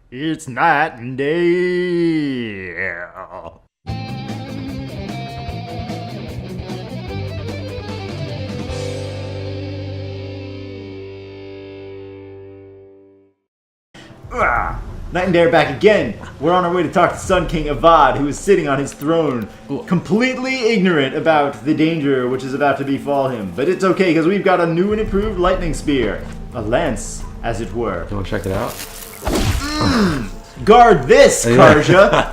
It's night and day. Night and Day are back again. We're on our way to talk to Sun King Avad, who is sitting on his throne, completely ignorant about the danger which is about to befall him. But it's okay, because we've got a new and improved lightning spear. A lance, as it were. You want to check it out? Guard this, Carja!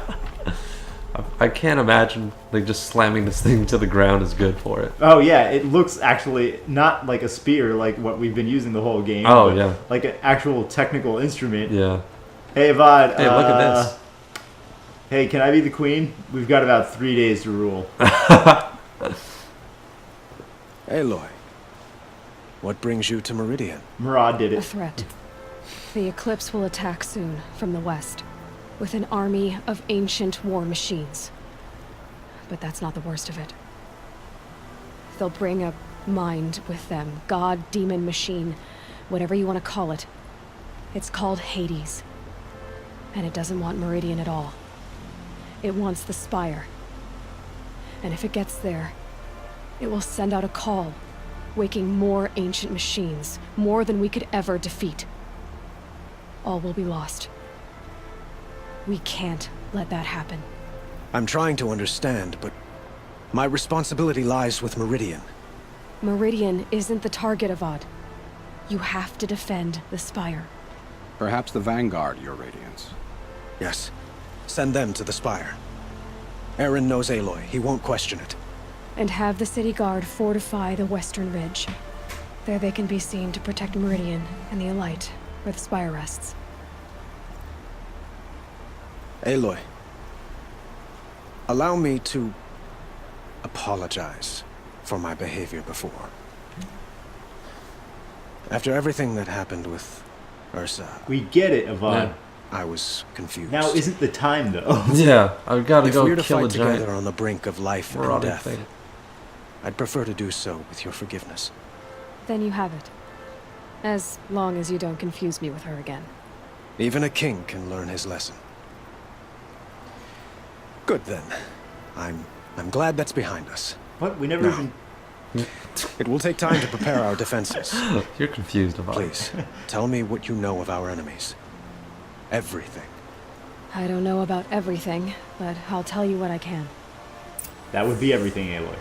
I can't imagine like just slamming this thing to the ground is good for it. Oh yeah, it looks actually not like a spear like what we've been using the whole game. Oh yeah. Like an actual technical instrument. Yeah. Hey Avad. Hey, look at this. Hey, can I be the queen? We've got about 3 days to rule. Aloy, what brings you to Meridian? Murad did A it. threat. The Eclipse will attack soon, from the west, with an army of ancient war machines. But that's not the worst of it. They'll bring a mind with them, god, demon, machine, whatever you want to call it. It's called Hades. And it doesn't want Meridian at all. It wants the Spire. And if it gets there, it will send out a call, waking more ancient machines, more than we could ever defeat. All will be lost. We can't let that happen. I'm trying to understand, but my responsibility lies with Meridian. Meridian isn't the target, Avad. You have to defend the Spire. Perhaps the Vanguard, Your Radiance. Yes, send them to the Spire. Eren knows Aloy. He won't question it. And have the city guard fortify the western ridge. There they can be seen to protect Meridian and the Elite, where the Spire rests. Aloy, allow me to apologize for my behavior before. After everything that happened with Ursa, We get it, Avad. Yeah. I was confused. Now isn't the time though. Yeah, I've got to If go we're to kill a fight together giant on the brink of life and marauding death, thing. I'd prefer to do so with your forgiveness. Then you have it. As long as you don't confuse me with her again. Even a king can learn his lesson. Good then. I'm glad that's behind us. What? We never No. even... It will take time to prepare our defenses. You're confused about it. Please, tell me what you know of our enemies. Everything. I don't know about everything, but I'll tell you what I can. That would be everything, Aloy.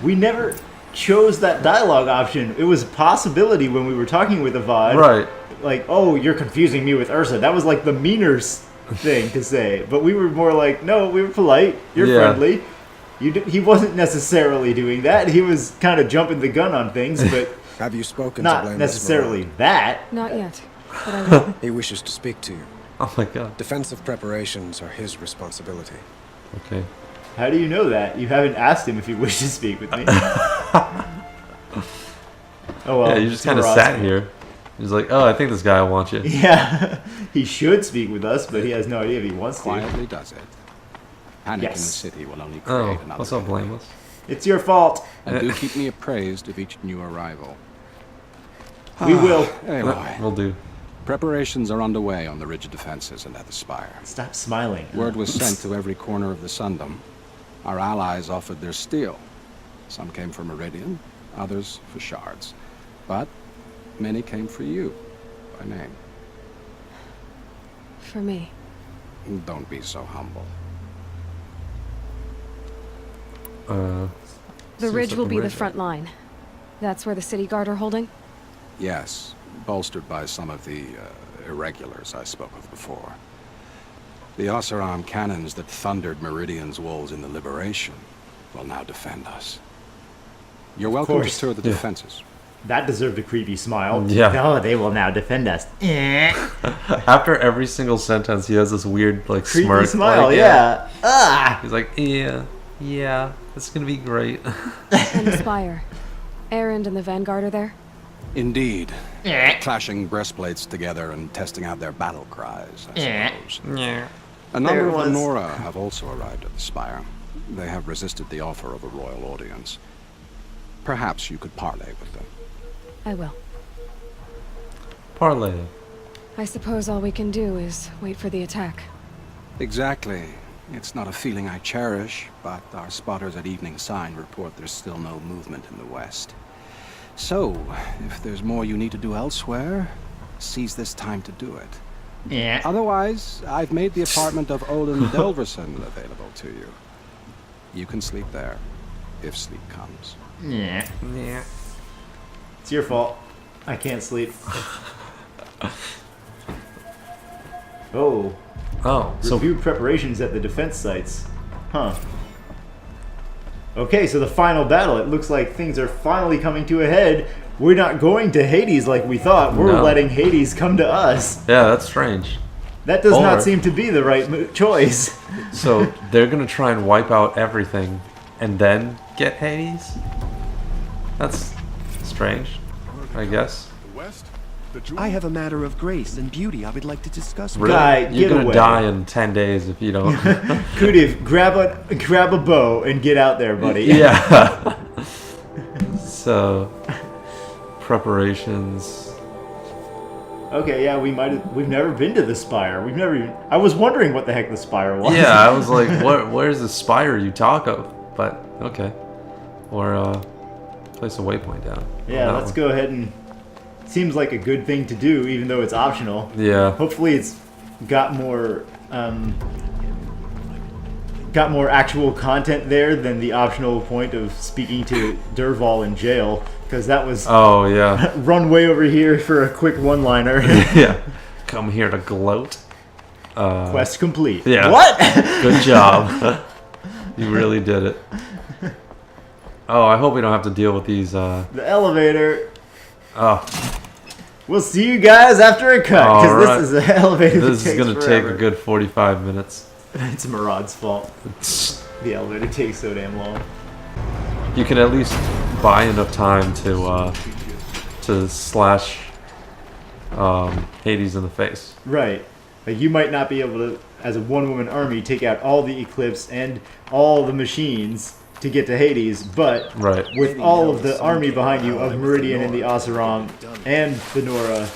We never chose that dialogue option. It was a possibility when we were talking with Avad. Right. Like, oh, you're confusing me with Ursa. That was like the meaner thing to say. But we were more like, no, we were polite. You're Yeah. friendly. He wasn't necessarily doing that. He was kind of jumping the gun on things, but Have you spoken to not Blameless necessarily Mirage? that. Not yet, but I will. He wishes to speak to you. Oh my god. Defensive preparations are his responsibility. Okay. How do you know that? You haven't asked him if he wished to speak with me. Oh well. Yeah, you just kind of Ross. sat here. He's like, oh, I think this guy will want you. Yeah, he should speak with us, but he has no idea if he wants to. Quietly does it. Panic in the Yes. city will only create Oh, another what's up, enemy. Blameless? It's your fault. And do keep me appraised of each new arrival. We will. Aloy, We'll do. preparations are underway on the ridge defenses and at the Spire. Stop smiling. Word was sent to every corner of the Sundom. Our allies offered their steel. Some came for Meridian, others for shards. But many came for you, by name. For me. Don't be so humble. The seems ridge like will a be the ridge. front line. That's where the city guard are holding? Yes, bolstered by some of the irregulars I spoke of before. The Oseram cannons that thundered Meridian's walls in the Liberation will now defend us. You're welcome to course. tour the Yeah. defenses. That deserved a creepy smile. Yeah. Oh, they will now defend us. After every single sentence, he has this weird, like, Creepy smirk. smile, like, yeah. Ah! He's like, yeah, it's gonna be great. And the Spire. Erend and the Vanguard are there? Indeed. Clashing breastplates together and testing out their battle cries, I suppose. Yeah. A number There of the was- Nora have also arrived at the Spire. They have resisted the offer of a royal audience. Perhaps you could parley with them. I will. Parlay. I suppose all we can do is wait for the attack. Exactly. It's not a feeling I cherish, but our spotters at Evening Sign report there's still no movement in the west. So, if there's more you need to do elsewhere, seize this time to do it. Yeah. Otherwise, I've made the apartment of Olin Delverson available to you. You can sleep there, if sleep comes. Yeah. Yeah. It's your fault. I can't sleep. Oh. Oh, so Review preparations at the defense sites. Huh. Okay, so the final battle. It looks like things are finally coming to a head. We're not going to Hades like we thought. We're No. letting Hades come to us. yeah, that's strange. That does Or- not seem to be the right choice. So they're gonna try and wipe out everything and then get Hades? That's strange, I guess. I have a matter of grace and beauty I would like to discuss with Really? Guy, You're get gonna away. die in 10 days if you don't. Kudiv, grab a bow and get out there, buddy. Yeah. So, preparations. Okay, yeah, we've never been to the Spire. We've never even, I was wondering what the heck the Spire was. Yeah, I was like, where's the Spire you talk of? But, okay. Or, place a waypoint down. Yeah, on that let's one. go ahead and... Seems like a good thing to do, even though it's optional. Yeah. Hopefully it's got more actual content there than the optional point of speaking to Durval in jail, because that was Oh, yeah. run way over here for a quick one-liner. Yeah. Come here to gloat. Quest complete. Yeah. What? Good job. You really did it. Oh, I hope we don't have to deal with these, The elevator. oh, We'll see you guys after a cut, because Alright. this is an elevator that this is takes gonna forever. take a good 45 minutes. It's Murad's fault. The elevator takes so damn long. You can at least buy enough time to slash Hades in the face. Right. Like you might not be able to, as a one-woman army, take out all the Eclipse and all the machines to get to Hades, but Right. with all of the army behind you of Meridian and the Oseram and the Nora,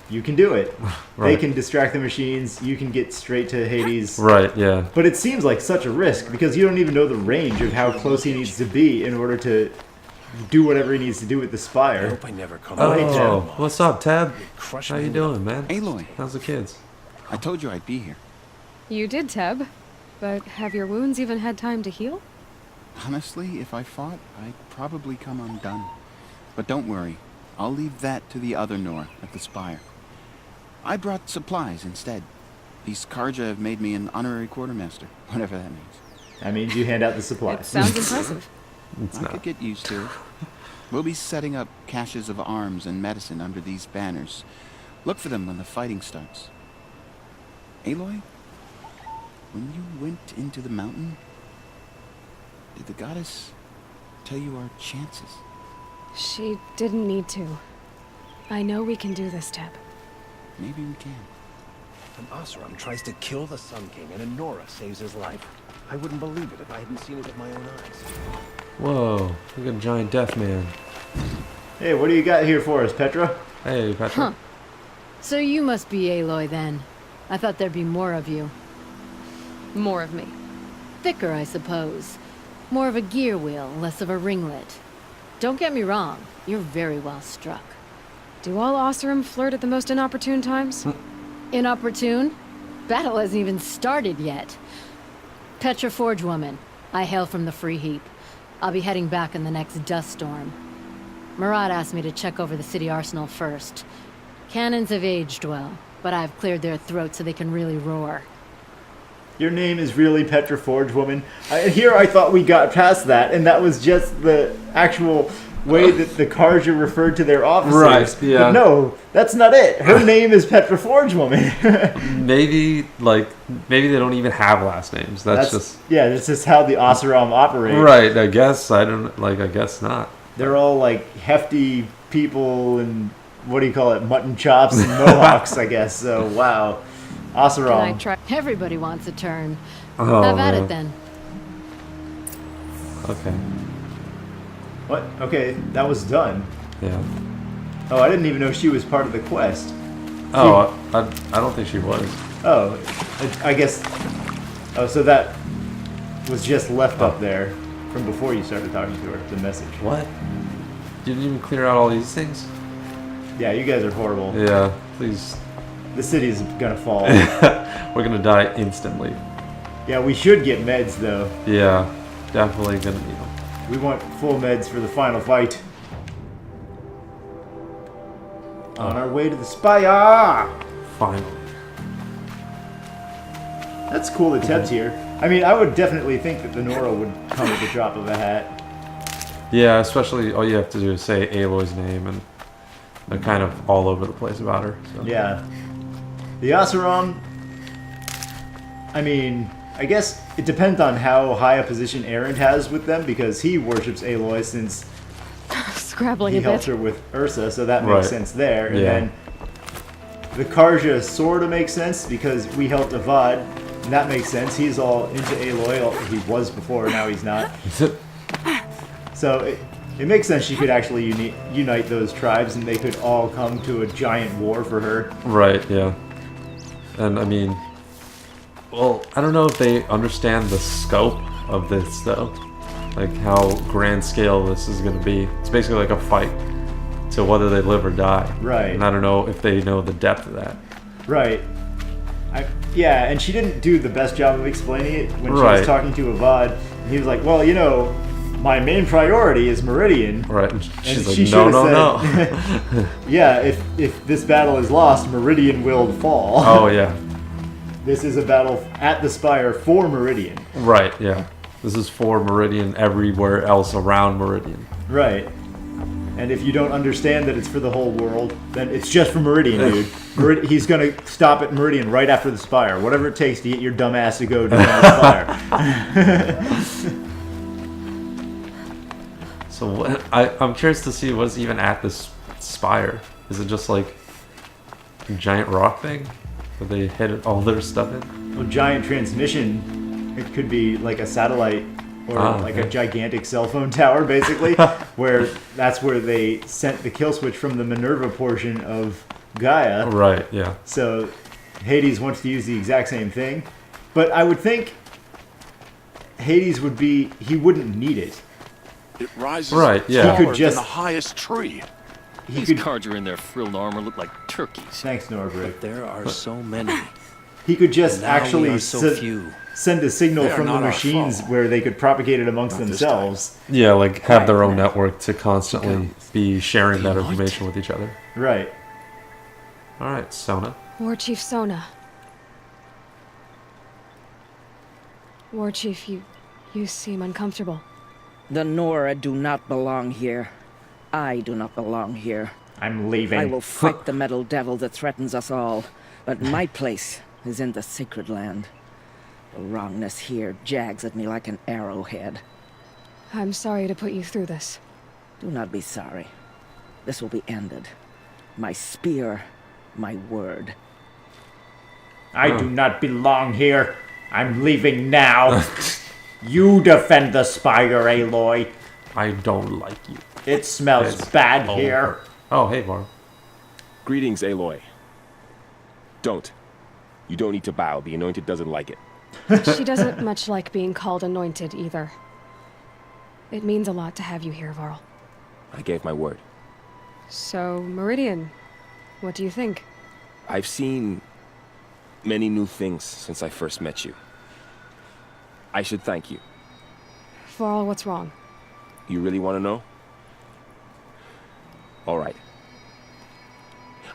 you can do it. They Right. can distract the machines, you can get straight to Hades. Right, yeah. But it seems like such a risk, because you don't even know the range of how close he needs to be in order to do whatever he needs to do with the I Spire. hope I never come Oh, back. hey, Oh, Tab. what's up, Tab? Crush How me you with doing, man? Aloy, How's the kids? I told you I'd be here. You did, Teb. But have your wounds even had time to heal? Honestly, if I fought, I'd probably come undone. But don't worry, I'll leave that to the other Nora at the Spire. I brought supplies instead. These Carja have made me an honorary quartermaster, whatever that means. That means you hand out the It supplies. sounds impressive. It's I not. could get used to it. We'll be setting up caches of arms and medicine under these banners. Look for them when the fighting starts. Aloy, when you went into the mountain, did the goddess tell you our chances? She didn't need to. I know we can do this, Teb. Maybe we can. An Oseram tries to kill the Sun King and a Nora saves his life. I wouldn't believe it if I hadn't seen it with my own eyes. Whoa, look at a giant death man. Hey, what do you got here for us, Petra? Hey, Patrick. Huh. So you must be Aloy then. I thought there'd be more of you. More of me. Thicker, I suppose. More of a gear wheel, less of a ringlet. Don't get me wrong, you're very well struck. Do all Oseram flirt at the most inopportune times? Inopportune? Battle hasn't even started yet. Petra Forge woman. I hail from the Free Heap. I'll be heading back in the next dust storm. Murad asked me to check over the city arsenal first. Cannons have aged well, but I've cleared their throats so they can really roar. Your name is really Petra Forge Woman. Here I thought we got past that, and that was just the actual way that the Carja referred to their officers. Right, yeah. But no, that's not it. Her name is Petra Forge Woman. Maybe they don't even have last names. That's just yeah, this is how the Oseram operate. right. I guess I guess not. They're all like hefty people and what do you call it, mutton chops and mohawks, I guess. So wow, Can I Oseram. try? Everybody wants a turn. Oh, Have at man. it then. Okay. What? Okay, that was done. Yeah. Oh, I didn't even know she was part of the quest. Oh, I don't think she was. Oh, I guess. Oh, so that was just left up there from before you started talking to her. The message. What? You didn't even clear out all these things? Yeah, you guys are horrible. Yeah, please. The city's gonna fall. We're gonna die instantly. Yeah, we should get meds though. Yeah, definitely gonna need them. We want full meds for the final fight. On our way to the Spire! Finally. That's cool that Teb's here. I mean, I would definitely think that the Nora would come at the drop of a hat. Yeah, especially all you have to do is say Aloy's name, and they're kind of all over the place about her. So. Yeah. The Oseram, I mean, I guess it depends on how high a position Aaron has with them, because he worships Aloy since Scrabbling he a helped bit. her with Ursa, so that makes Right. sense there. And Yeah. then the Carja sort of makes sense because we helped Avad, and that makes sense. He's all into Aloy. He was before, now he's not. So it makes sense she could actually unite those tribes and they could all come to a giant war for her. Right, yeah. And I mean, well, I don't know if they understand the scope of this though. Like how grand scale this is going to be. It's basically like a fight to whether they live or die. Right. And I don't know if they know the depth of that. Right. Yeah, and she didn't do the best job of explaining it when she Right. was talking to Avad. And he was like, well, you know, my main priority is Meridian. Right. And she's And like, she no, should've no, said, no. Yeah, if this battle is lost, Meridian will fall. Oh, yeah. This is a battle at the Spire for Meridian. Right, yeah. This is for Meridian everywhere else around Meridian. Right. And if you don't understand that it's for the whole world, then it's just for Meridian, dude. He's gonna stop at Meridian right after the Spire. Whatever it takes to get your dumb ass to go to the Spire. So what, I'm curious to see what's even at this spire. Is it just like a giant rock thing that they hid all their stuff in? A giant transmission. It could be like a satellite or like a gigantic cell phone tower, basically, where that's where they sent the kill switch from the Minerva portion of Gaia. Right, yeah. So Hades wants to use the exact same thing, but I would think Hades he wouldn't need it. It rises Right, yeah. He could taller just- than the highest tree. He These could. Carja in their frilled armor look like turkeys. Thanks, Norbert. But there are so many. He could just Now we actually are so few. send a signal They are from the not our machines foe. where they could propagate it amongst Not this themselves. Yeah, like have their own network to constantly be sharing that What? information with each other. Right. Alright, Sona. War Chief Sona. War Chief, you seem uncomfortable. The Nora do not belong here. I do not belong here. I'm leaving. I will fight the metal devil that threatens us all, but my place is in the sacred land. The wrongness here jags at me like an arrowhead. I'm sorry to put you through this. Do not be sorry. This will be ended. My spear, my word. I do not belong here. I'm leaving now. You defend the Spire, Aloy. I don't like you. It smells It's bad over. here. Oh, hey, Var. Greetings, Aloy. Don't. You don't need to bow. The Anointed doesn't like it. She doesn't much like being called anointed either. It means a lot to have you here, Varl. I gave my word. So, Meridian, what do you think? I've seen many new things since I first met you. I should thank you. Varl, what's wrong? You really want to know? All right.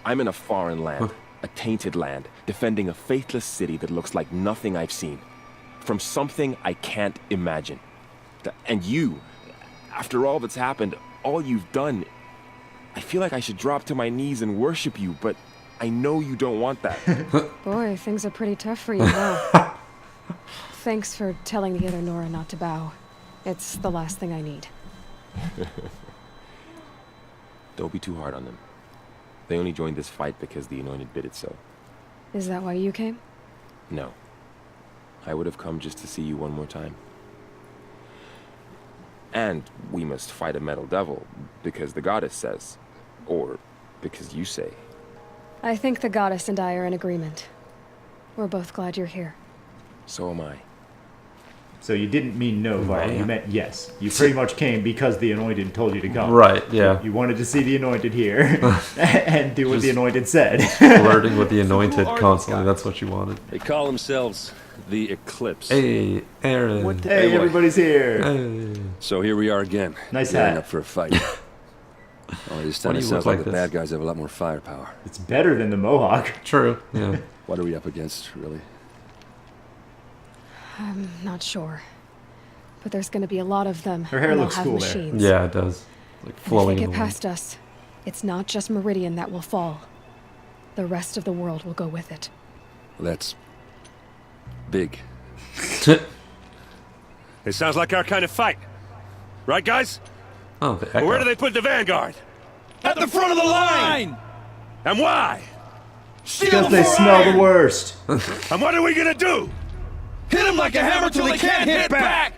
I'm in a foreign land, a tainted land, defending a faithless city that looks like nothing I've seen. From something I can't imagine. And you, after all that's happened, all you've done, I feel like I should drop to my knees and worship you, but I know you don't want that. Boy, things are pretty tough for you now. Thanks for telling the other Nora not to bow. It's the last thing I need. Don't be too hard on them. They only joined this fight because the Anointed bid it so. Is that why you came? No. I would have come just to see you one more time. And we must fight a metal devil, because the goddess says. Or because you say. I think the goddess and I are in agreement. We're both glad you're here. So am I. So you didn't mean no, Varda. You meant yes. You pretty much came because the Anointed told you to come. Right, yeah. You wanted to see the Anointed here and do what the Anointed said. Flirting with the Anointed constantly. That's what you wanted. They call themselves the Eclipse. Hey, Aaron. Hey, everybody's here. Hey. So here we are again. Nice gearing hat. up for a fight. Well, this time Why it do you sounds look like like the this? bad guys have a lot more firepower. It's better than the Mohawk. True, yeah. What are we up against, really? I'm not sure. But there's gonna be a lot of them. Her hair and they'll looks have cool there. machines. Yeah, it does. Like And flowing if they in get the wind. past us, it's not just Meridian that will fall. The rest of the world will go with it. Well, that's big. It sounds like our kind of fight. Right, guys? Oh, the But where echo. do they put the Vanguard? At the front of the line! And why? Because they smell the worst. And what are we gonna do? Hit them like a hammer till they can't hit back!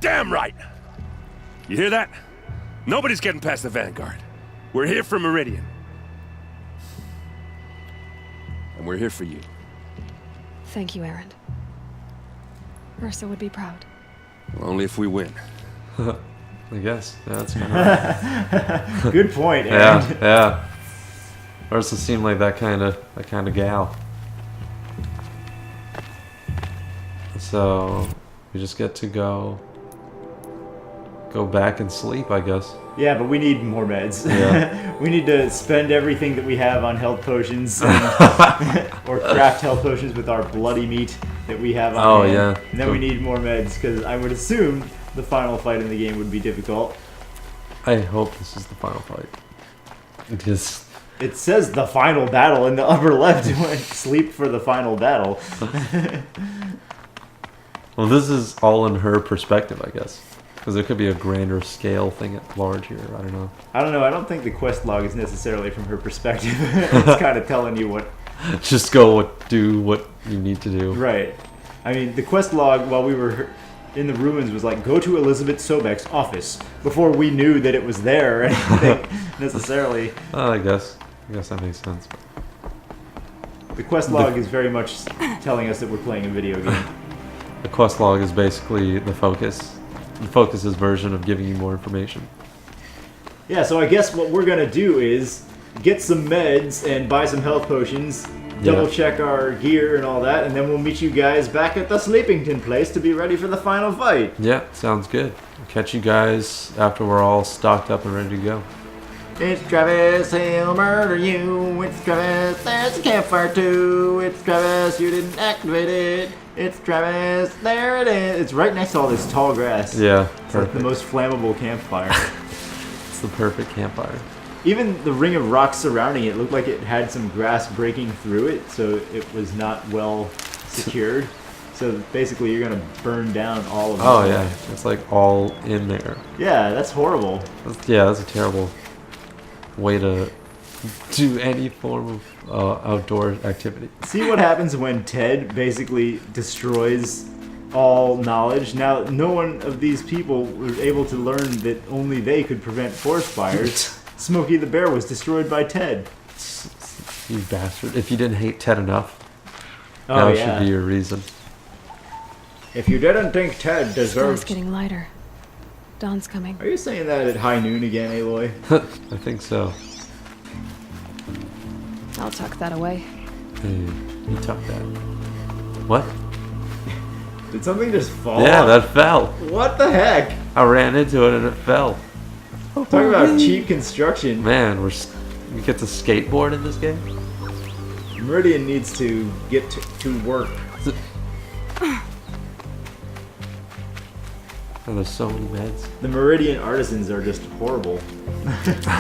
Damn right! You hear that? Nobody's getting past the Vanguard. We're here for Meridian. And we're here for you. Thank you, Aaron. Ursa would be proud. Well, only if we win. I guess. Yeah, that's kind of Good point, Aaron. Yeah, yeah. Ursa seemed like that kind of gal. So we just get to go back and sleep, I guess. Yeah, but we need more meds. Yeah. We need to spend everything that we have on health potions, or craft health potions with our bloody meat that we have on hand. Yeah. And then we need more meds, because I would assume the final fight in the game would be difficult. I hope this is the final fight. Because It says the final battle in the upper left. Sleep for the final battle. well, this is all in her perspective, I guess. Because there could be a grander scale thing at large here. I don't know. I don't know. I don't think the quest log is necessarily from her perspective. It's kind of telling you what. Just go do what you need to do. Right. I mean, the quest log while we were in the ruins was like, go to Elizabeth Sobek's office, before we knew that it was there or anything necessarily. I guess that makes sense. The quest log is very much telling us that we're playing a video game. The quest log is basically the focus. The focus's version of giving you more information. Yeah, so I guess what we're gonna do is get some meds and buy some health potions, double check our gear and all that, and then we'll meet you guys back at the Sleepington place to be ready for the final fight. Yeah, sounds good. Catch you guys after we're all stocked up and ready to go. It's Travis, he'll murder you. It's Travis, there's a campfire too. It's Travis, you didn't activate it. It's Travis, there it is. It's right next to all this tall grass. Yeah, it's like the most flammable campfire. It's the perfect campfire. Even the ring of rocks surrounding it looked like it had some grass breaking through it, so it was not well secured. So basically you're gonna burn down all of it. Oh yeah, it's like all in there. Yeah, that's horrible. That's a terrible way to do any form of outdoor activity. See what happens when Ted basically destroys all knowledge. Now, no one of these people was able to learn that only they could prevent forest fires. Smokey the Bear was destroyed by Ted. You bastard. If you didn't hate Ted enough, Oh, that yeah. should be your reason. If you didn't think Ted Sky's deserved... getting lighter. Dawn's coming. Are you saying that at high noon again, Aloy? I think so. I'll tuck that away. Hey, you tuck that. What? Did something just fall? Yeah, that fell. What the heck? I ran into it and it fell. Talk about cheap construction. Man, we get to skateboard in this game? Meridian needs to get to work. Oh, there's so many meds. The Meridian artisans are just horrible.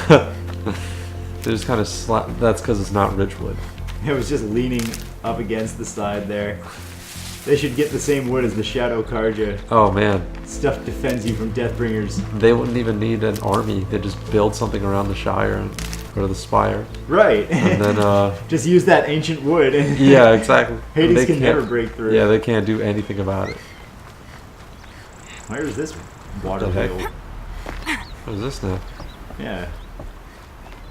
They just kind of slap. That's because it's not Ridgewood. It was just leaning up against the side there. They should get the same wood as the Shadow Carja. Oh man. Stuff defends you from Deathbringers. They wouldn't even need an army. They just build something around the Shire or the Spire. Right. And then just use that ancient wood. And yeah, exactly. Hades can never break through. Yeah, they can't do anything about it. Where is this water What the heck? wheel? What is this now? Yeah.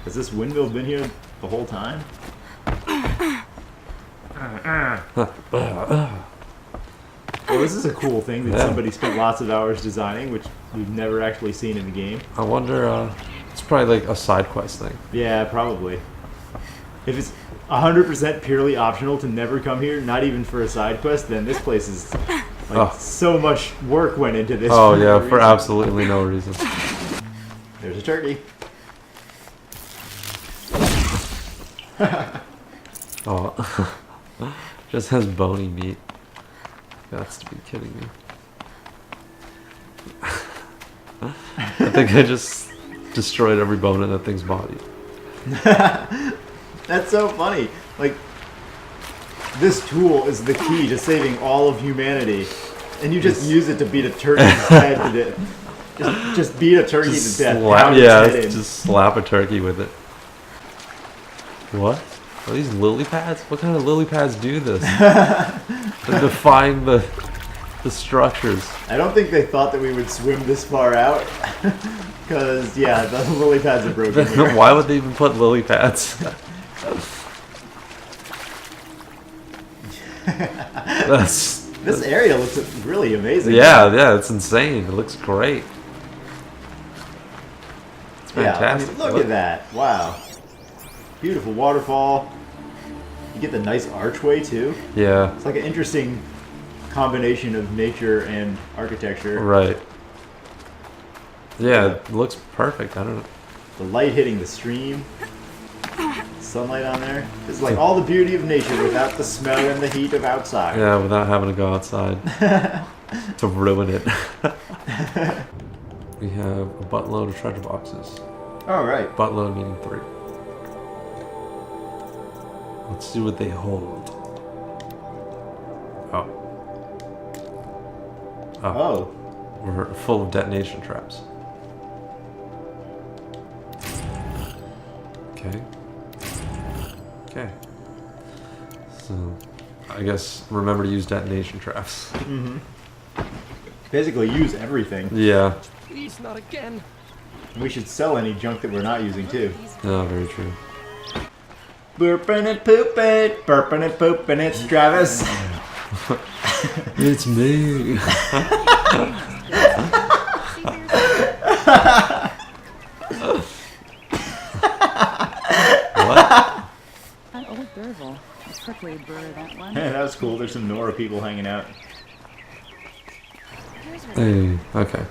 Has this windmill been here the whole time? Well, this is a cool thing that somebody spent lots of hours designing, which we've never actually seen in the game. I wonder, it's probably like a side quest thing. Yeah, probably. If it's 100% purely optional to never come here, not even for a side quest, then this place is like so much work went into this. Oh yeah, for absolutely no reason. There's a turkey. Oh, just has bony meat. That's to be kidding me. I think I just destroyed every bone in that thing's body. That's so funny. Like, this tool is the key to saving all of humanity, and you just use it to beat a turkey's head to death. Just beat a turkey to death. Just slap a turkey with it. What? Are these lily pads? What kind of lily pads do this? They're defying the structures. I don't think they thought that we would swim this far out. Because, yeah, the lily pads are broken here. Why would they even put lily pads? This area looks really amazing. Yeah, it's insane. It looks great. It's fantastic. Yeah, I mean, look at that. Wow. Beautiful waterfall. You get the nice archway too. Yeah. It's like an interesting combination of nature and architecture. Right. Yeah, it looks perfect. I don't know. The light hitting the stream. Sunlight on there. It's like all the beauty of nature without the smell and the heat of outside. Yeah, without having to go outside to ruin it. We have a buttload of treasure boxes. All right. Buttload meaning 3. Let's see what they hold. Oh. We're full of detonation traps. Okay. So, I guess remember to use detonation traps. Mm-hmm. Basically, use everything. Yeah. Please, not again. We should sell any junk that we're not using too. No, very true. Burping and pooping, it's Travis. It's me. What? An old Derval. A prickly bird, that one. Yeah, that was cool. There's some Nora people hanging out. Hey, okay.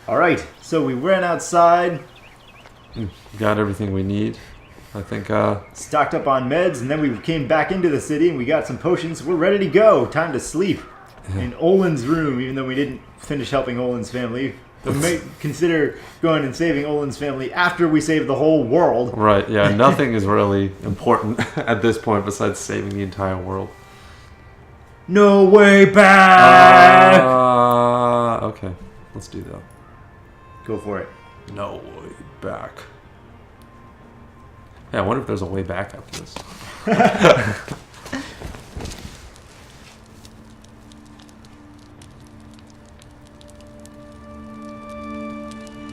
Alright, so we ran outside. Got everything we need. I think, stocked up on meds, and then we came back into the city and we got some potions. We're ready to go. Time to sleep. In Olin's room, even though we didn't finish helping Olin's family. We may consider going and saving Olin's family after we save the whole world. Right, yeah, nothing is really important at this point besides saving the entire world. No way back! Okay, let's do that. Go for it. No way back. Yeah, I wonder if there's a way back after this.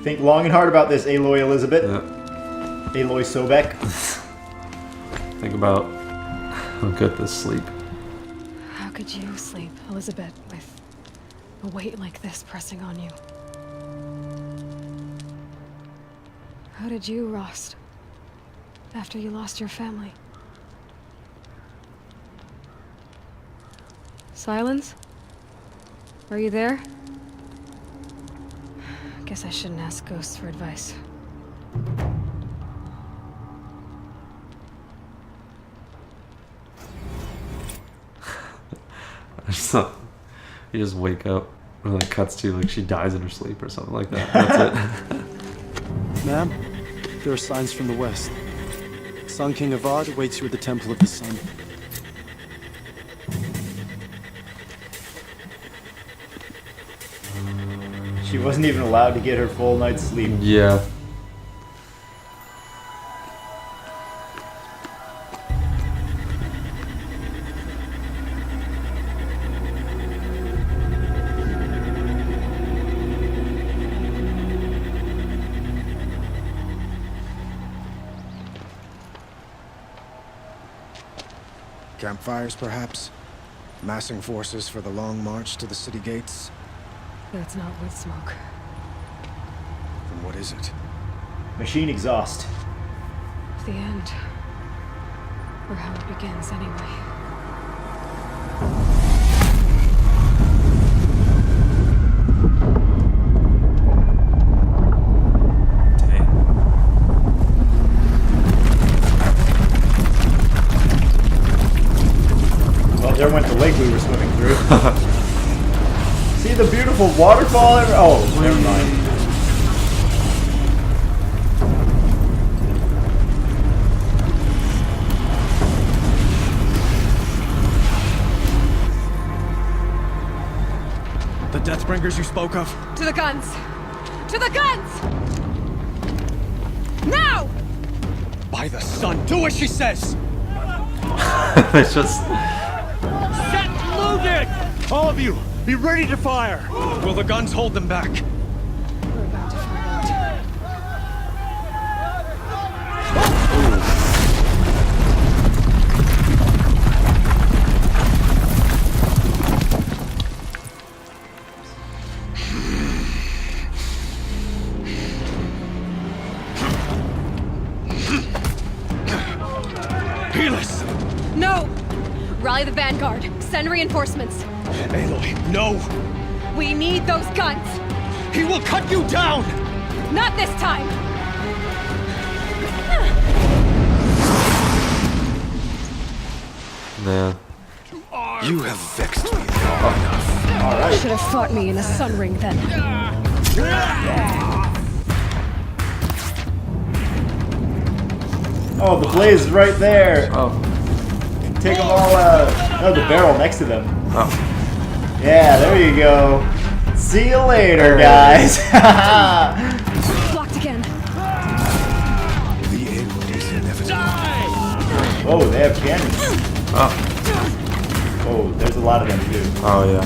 Think long and hard about this, Aloy Elizabeth. Yeah. Aloy Sobek. Think about how good this sleep. How could you sleep, Elizabeth, with a weight like this pressing on you? How did you rest after you lost your family? Silence? Are you there? Guess I shouldn't ask ghosts for advice. I just thought you just wake up and it cuts to like she dies in her sleep or something like that. That's it. Ma'am, there are signs from the west. Sun King Avad awaits you at the Temple of the Sun. She wasn't even allowed to get her full night's sleep. Yeah. Campfires, perhaps? Massing forces for the long march to the city gates? That's not wood smoke. Then what is it? Machine exhaust. The end. Or how it begins, anyway. Well, there went the lake we were swimming through. See the beautiful waterfall? Oh, never mind. The Deathbringers you spoke of? To the guns! To the guns! Now! By the sun, do as she says! It's just... Set loaded! All of you, be ready to fire! Will the guns hold them back? We're about to find out. Helis! No! Rally the vanguard. Send reinforcements. Aloy, no! We need those guns! He will cut you down! Not this time! Nah. You have vexed me long enough. Alright. Should have fought me in a sun ring then. Oh, the blaze is right there. Oh. Take them all out. No, the barrel next to them. Oh. Yeah, there you go. See you later, guys. Blocked again. The end is inevitable. Oh, they have cannons. Oh. Oh, there's a lot of them too. Oh, yeah.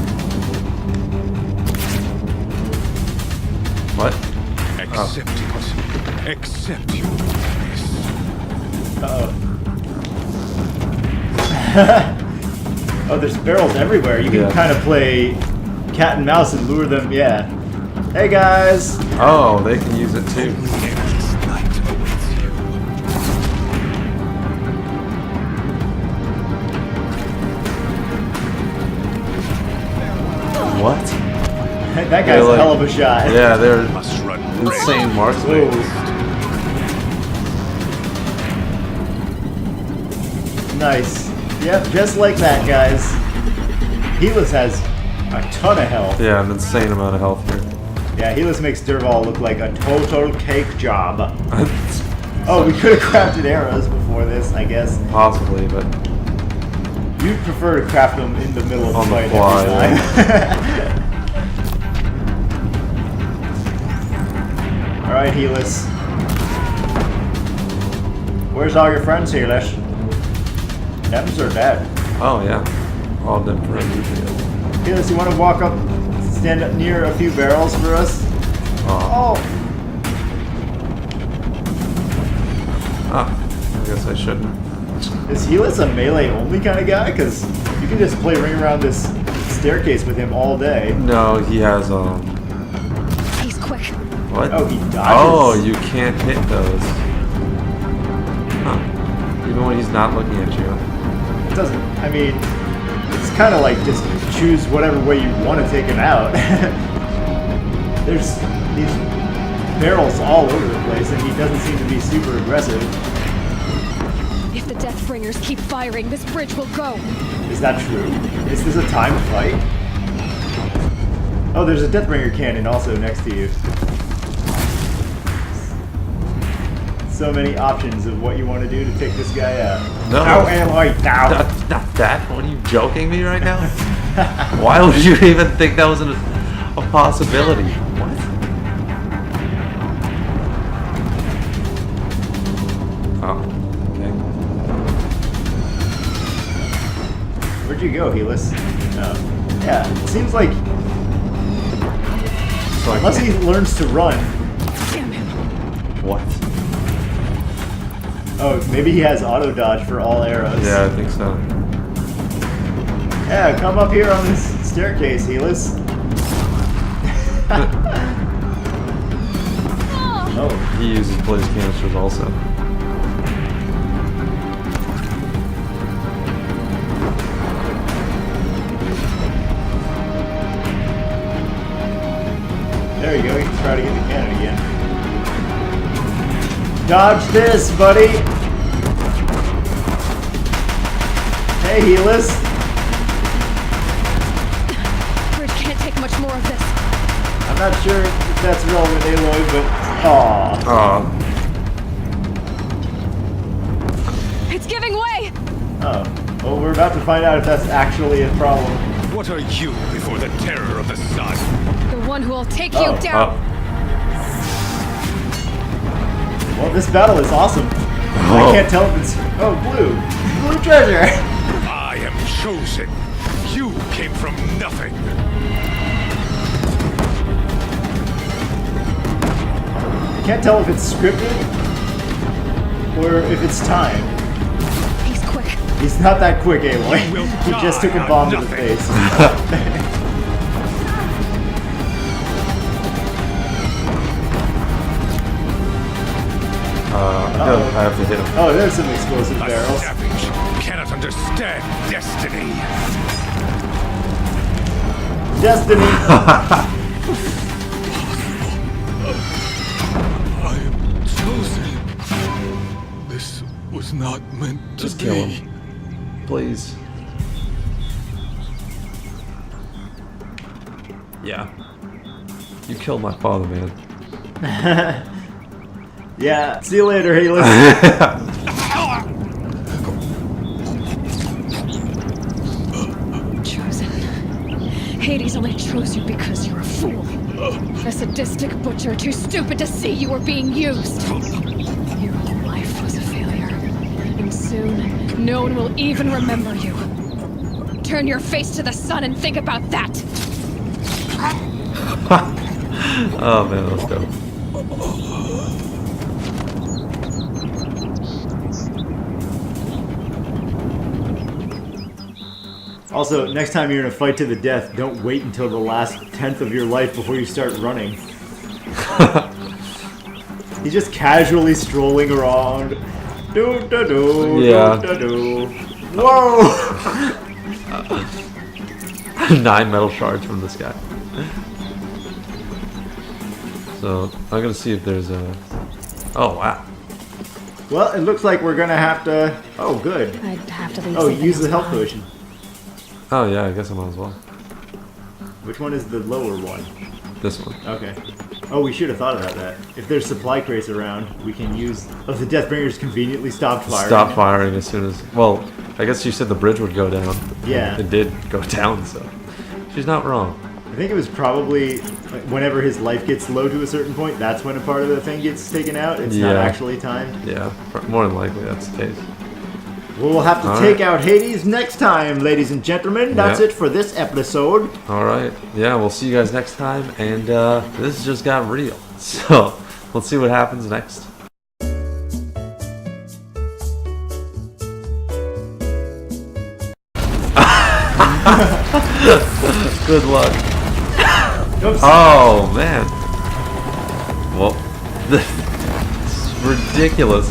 What? Accept it. Accept your weakness. Uh-oh. Oh, there's barrels everywhere. You can kind of play cat and mouse and lure them. Yeah. Hey, guys. Oh, they can use it too. What? That guy's a hell of a shot. Yeah, they're insane marksmen. Nice. Yep, just like that, guys. Helis has a ton of health. Yeah, an insane amount of health here. Yeah, Helis makes Dervahl look like a total cake job. Oh, we could have crafted arrows before this, I guess. Possibly, but... You'd prefer to craft them in the middle of the On the fight fly, every time. Alright, Helis. Where's all your friends, Helis? Dems are dead. Oh, yeah. All of them for Helis, you want to walk up, stand up near a few barrels for us? Oh. Ah, I guess I shouldn't. Is Helis a melee only kind of guy? Because you can just play ring around this staircase with him all day. No, he has, He's quick. What? Oh, he dodges. Oh, you can't hit those. Huh. Even when he's not looking at you. It doesn't, I mean, it's kind of like just choose whatever way you want to take him out. There's these barrels all over the place, and he doesn't seem to be super aggressive. If the Deathbringers keep firing, this bridge will go. Is that true? Is this a timed fight? Oh, there's a Deathbringer cannon also next to you. So many options of what you want to do to take this guy out. No. Ow, Aloy, ow. Not that. What are you joking me right now? Why would you even think that was a possibility? What? Oh, okay. Where'd you go, Helis? Yeah, it seems like unless he learns to run. Damn him. What? Oh, maybe he has auto dodge for all arrows. Yeah, I think so. Yeah, come up here on this staircase, Helis. Oh, he uses blaze canisters also. There you go, you can try to get the cannon again. Dodge this, buddy! Hey, Helis! Bridge can't take much more of this. I'm not sure if that's relevant, Aloy, but... Aww. It's giving way! Oh. Well, we're about to find out if that's actually a problem. What are you before the terror of the sun? The one who will take you down! Well, this battle is awesome. I can't tell if it's... Oh, blue. Blue treasure! I am chosen. You came from nothing. I can't tell if it's scripted or if it's time. He's quick. He's not that quick, Aloy. He just took a bomb to the face. I have to hit him. Oh, there's some explosive barrels. Savage cannot understand destiny. Destiny! I am chosen. This was not meant to Just be. kill him. Please. Yeah. You killed my father, man. Yeah, see you later, Helis. Chosen. Hades only chose you because you're a fool. A sadistic butcher too stupid to see you were being used. Your whole life was a failure. And soon, no one will even remember you. Turn your face to the sun and think about that. Oh man, let's go. Also, next time you're in a fight to the death, don't wait until the last 10th of your life before you start running. He's just casually strolling around. Do-da-do, Yeah. do-da-do. Whoa! 9 metal shards from this guy. So, I'm gonna see if there's a... Oh, wow. Well, it looks like we're gonna have to... Oh, good. I'd have to leave. Oh, use the health potion. Oh yeah, I guess I might as well. Which one is the lower one? This one. Okay. Oh, we should have thought about that. If there's supply crates around, we can use... Oh, the Deathbringers conveniently stopped firing. Stop firing as soon as... Well, I guess you said the bridge would go down. Yeah. It did go down, so... She's not wrong. I think it was probably... Like, whenever his life gets low to a certain point, that's when a part of the thing gets taken out. It's not actually timed. Yeah, more than likely that's the case. Well, we'll have to take out Hades next time, ladies and gentlemen. That's it for this episode. Alright. Yeah, we'll see you guys next time. And this just got real. So, let's see what happens next. Good luck. Oops. Oh, man. Well, this is ridiculous.